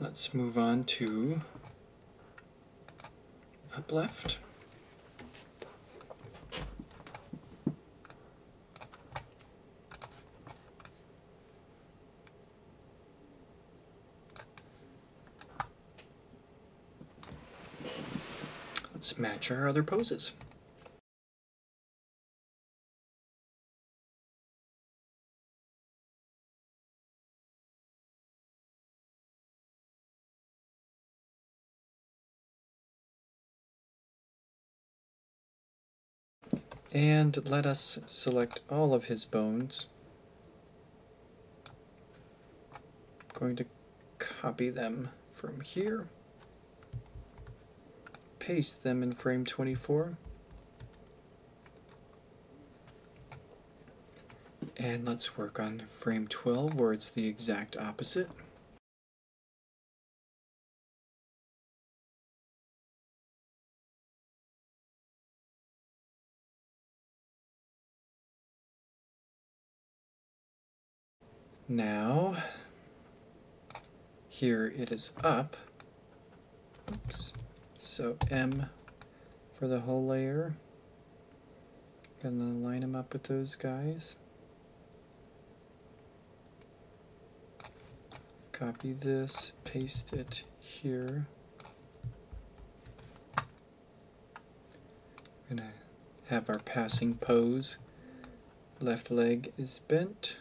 Let's move on to up left. Let's match our other poses. And let us select all of his bones. I'm going to copy them from here, paste them in frame 24, and let's work on frame 12 where it's the exact opposite. Now, here it is up. Oops. So M for the whole layer. Gonna line them up with those guys. Copy this, paste it here. We're gonna have our passing pose. Left leg is bent.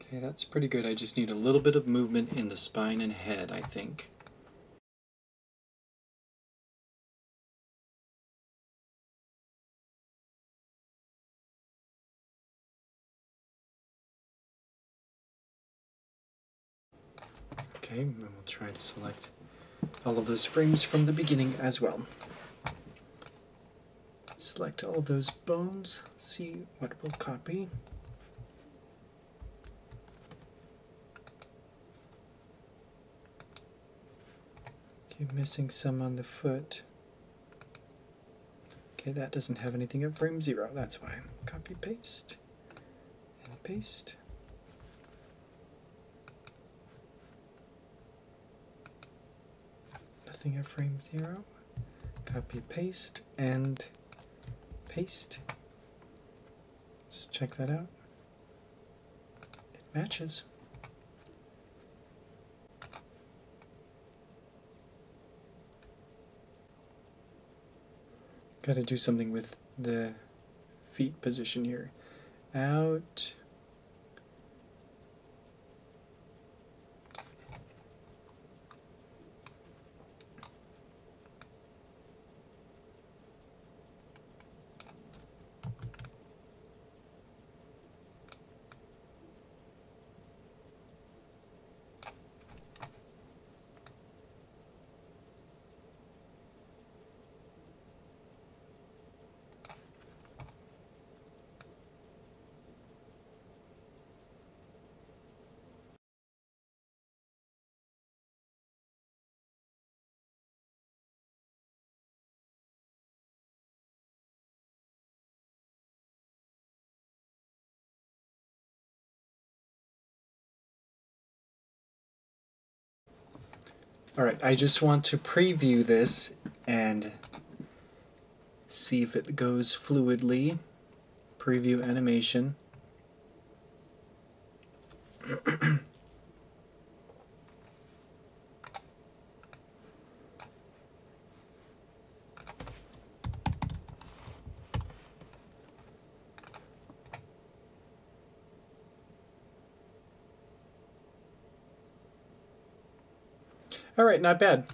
Okay, that's pretty good. I just need a little bit of movement in the spine and head, I think. Okay, and we'll try to select all of those frames from the beginning as well. Select all of those bones, see what we'll copy. Okay, missing some on the foot. Okay, that doesn't have anything at frame 0, that's why. Copy, paste, and paste. Nothing at frame 0. Copy, paste, and paste. Let's check that out. It matches. Got to do something with the feet position here. Out. Alright, I just want to preview this and see if it goes fluidly. Preview animation. Alright, not bad.